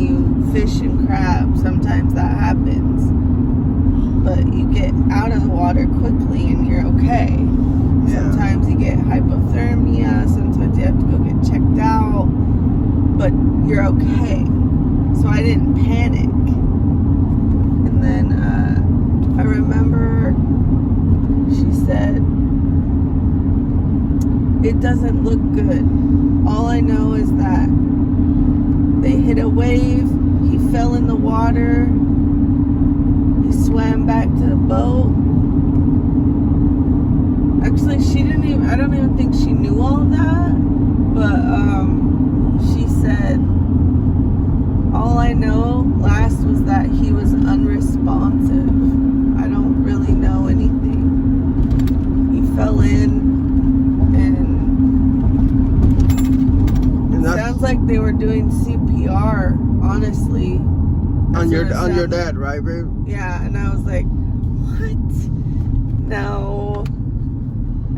you fish and crab, sometimes that happens. But you get out of the water quickly and you're okay. Yeah. Sometimes you get hypothermia, sometimes you have to go get checked out, but you're okay. So I didn't panic. And then I remember she said, it doesn't look good. All I know is that they hit a wave, he fell in the water, he swam back to the boat. Actually, I don't even think she knew all that, but she said, all I know last was that he was unresponsive. I don't really know anything. He fell in, and it sounds like they were doing CPR, honestly. On your dad, right, babe? Yeah, and I was like, what? No.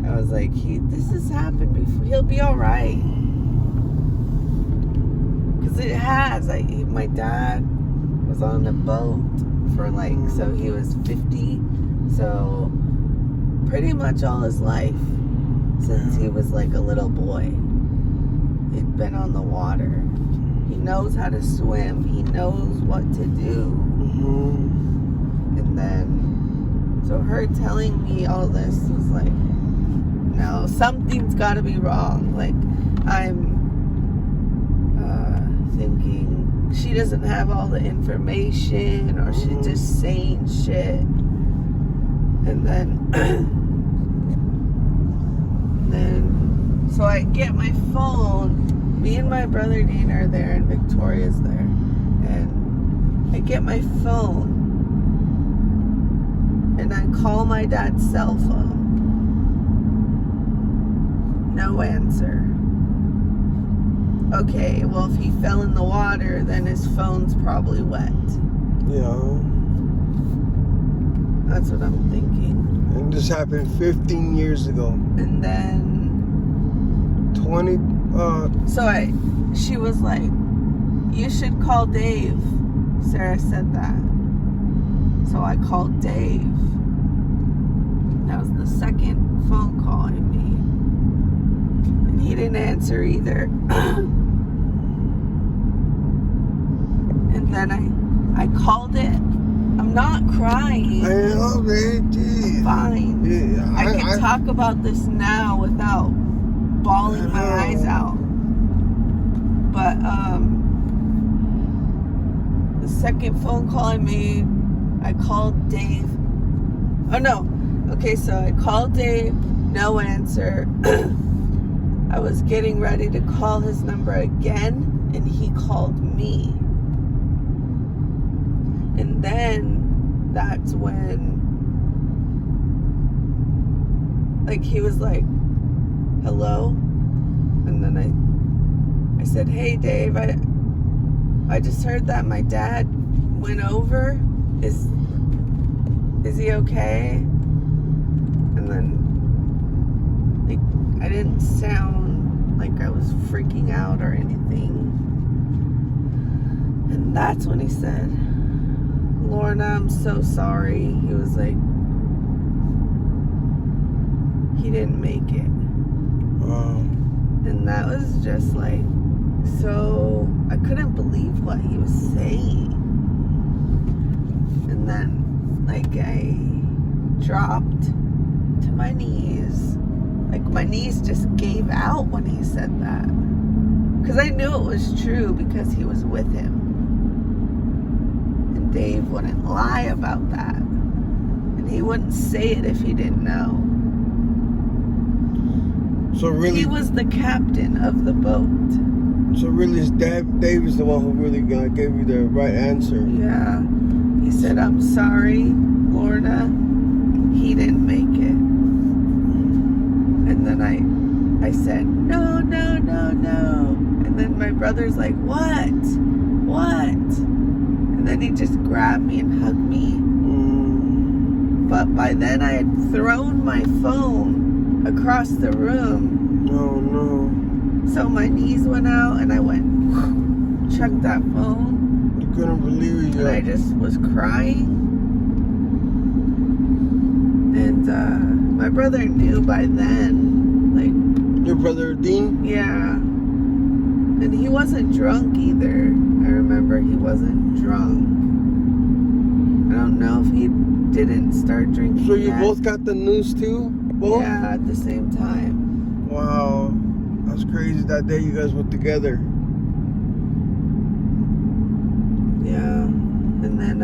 I was like, this has happened before. He'll be all right. Because it has. My dad was on the boat for so he was 50. So pretty much all his life, since he was like a little boy, he'd been on the water. He knows how to swim. He knows what to do. And then, so her telling me all this was like, no, something's got to be wrong. Like, I'm thinking she doesn't have all the information, or she's just saying shit. And then, so I get my phone. Me and my brother Dean are there, and Victoria's there. And I get my phone, and I call my dad's cell phone. No answer. Okay, well, if he fell in the water, then his phone's probably wet. Yeah. That's what I'm thinking. And this happened 15 years ago. And then 20. She was like, you should call Dave. Sarah said that. So I called Dave. That was the second phone call I made. And he didn't answer either. And then I called it. I'm not crying. I know, baby. Fine. Yeah, I can talk about this now without bawling my eyes out. But the second phone call I made, I called Dave. Oh no. Okay, so I called Dave, no answer. I was getting ready to call his number again, and he called me. And then that's when, he was like, hello? And then I said, hey, Dave, I just heard that my dad went over. Is he okay? And then, I didn't sound like I was freaking out or anything. And that's when he said, Lorna, I'm so sorry. He was like, he didn't make it. And that was just so I couldn't believe what he was saying. And then I dropped to my knees. My knees just gave out when he said that. Because I knew it was true because he was with him. And Dave wouldn't lie about that. And he wouldn't say it if he didn't know. So really, he was the captain of the boat. So really, Dave is the one who really gave you the right answer. Yeah. He said, I'm sorry, Lorna. He didn't make it. And then I said, no. And then my brother's like, what? And then he just grabbed me and hugged me. But by then I had thrown my phone across the room. Oh no. So my knees went out and I went, chucked that phone. You couldn't believe it. And I just was crying. And my brother knew by then, like... Your brother Dean? Yeah. And he wasn't drunk either. I remember he wasn't drunk. I don't know if he didn't start drinking So you yet. both got the news too? Both? Yeah, at the same time. Wow. That's crazy. That day you guys were together. Yeah. And then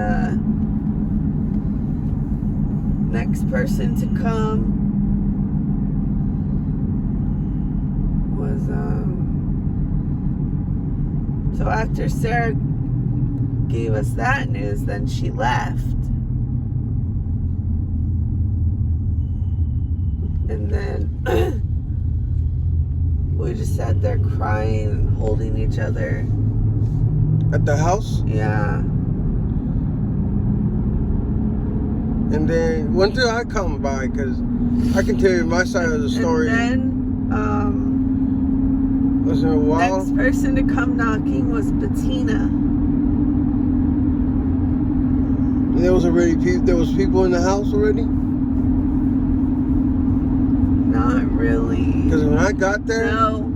next person to come was so after Sarah gave us that news, then she left. And then we just sat there crying and holding each other. At the house? Yeah. And then when did I come by? Because I can tell you my side of the story. And then Was it a while? next person to come knocking was Bettina. There was people in the house already? Not really. Because when I got there, No.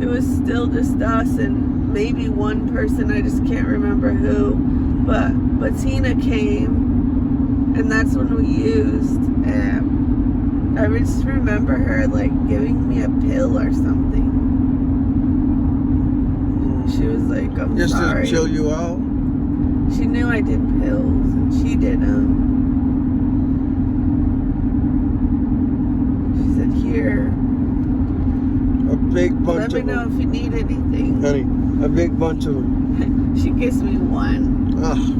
It was still just us and maybe one person, I just can't remember who. But Bettina came, and that's when we used. And I just remember her like giving me a pill or something. She was like, I'm just sorry. to chill you out. She knew I did pills, and she didn't. She said, here, A big bunch let me of know them. if you need anything. Honey, a big bunch of them. She gives me one. Ugh.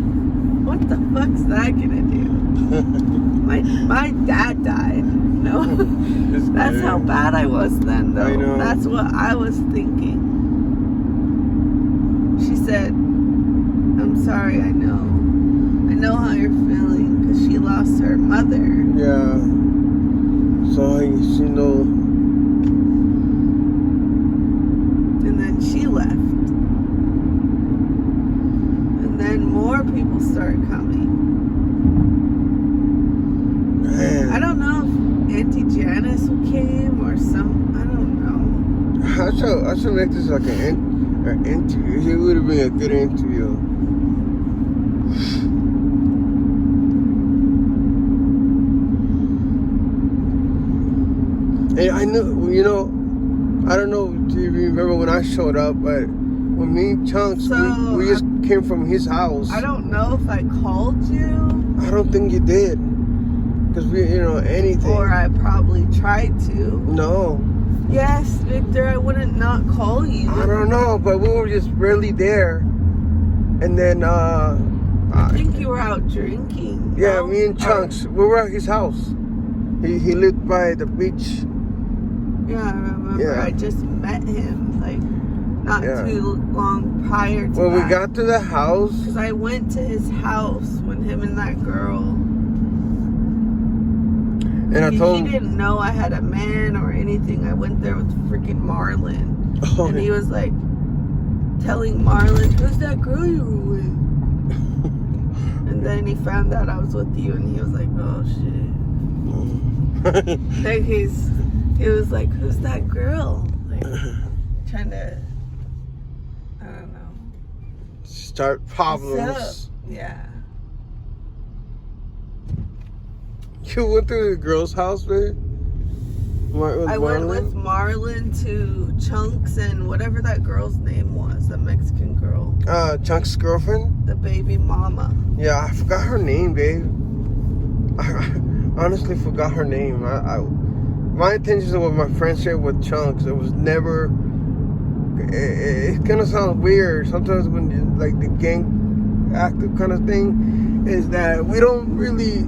What the fuck's that gonna do? My dad died. No, that's how bad I was then, though. I know. That's what I was thinking. She said, I'm sorry, I know how you're feeling, because she lost her mother. Yeah. So you know. And then she left. And then more people started coming. Man. I don't know if Auntie Janice came or some, I don't know. I should make this like an interview. It would have been a good interview. And I knew, you know, I don't know if you remember when I showed up, but when me and Chunks, So, we just came from his house. I don't know if I called you I don't think you did. Because we, you know, anything. or I probably tried to. No. Yes, Victor, I wouldn't not call you. I don't know, but we were just really there. And then, I think you were out drinking. yeah, no? me and Chunks, we were at his house. He lived by the beach. Yeah, I remember. Yeah. I just met him, like, not Yeah. too long prior to When that. we got to the house, Because I went to his house when him and that girl. and I told He him, didn't know I had a man or anything. I went there with freaking Marlon. oh, And he was like telling Marlon, who's that girl you were with? And then he found out I was with you and he was like, oh shit. Like he was like, who's that girl? Like trying to, I don't know. start problems. Yeah. You went to the girl's house, babe? I went with Marlon to Chunks and whatever that girl's name was, the Mexican girl, Chunk's girlfriend? the baby mama. Yeah, I forgot her name, babe. I honestly forgot her name. My intentions with my friendship with Chunks, it was never. It's gonna sound weird sometimes when like the gang active kind of thing is that we don't really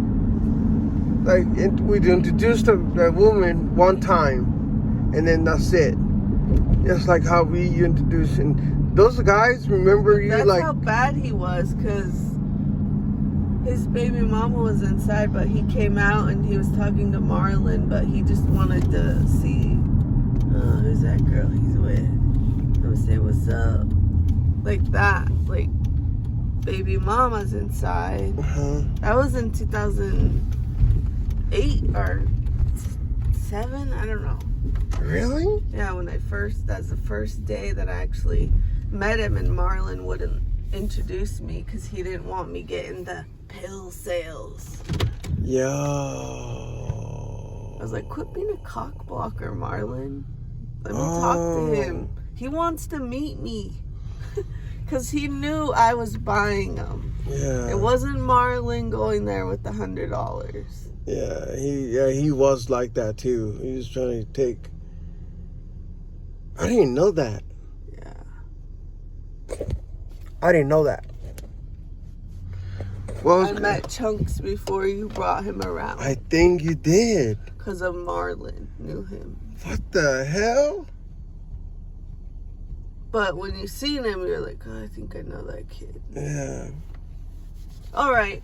like we introduced the woman one time and then that's it. Just like how we introduced and those guys remember you. That's like how bad he was, because his baby mama was inside, but he came out and he was talking to Marlon, but he just wanted to see, oh, who's that girl he's with? I would say, what's up? Like that. Like, baby mama's inside. Uh-huh. That was in 2008 or 7. I don't know. Really? Yeah, that's the first day that I actually met him, and Marlon wouldn't introduce me because he didn't want me getting the pill sales. Yo. I was like, quit being a cock blocker, Marlon. Let me talk to him. He wants to meet me. Because he knew I was buying them. Yeah. It wasn't Marlon going there with the $100. He was like that too. He was trying to take. I didn't even know that. Yeah. I didn't know that. Well, I met Chunks before you brought him around. I think you did. Because of Marlon. Knew him. What the hell? But when you seen him, you're like, oh, I think I know that kid. Yeah. All right.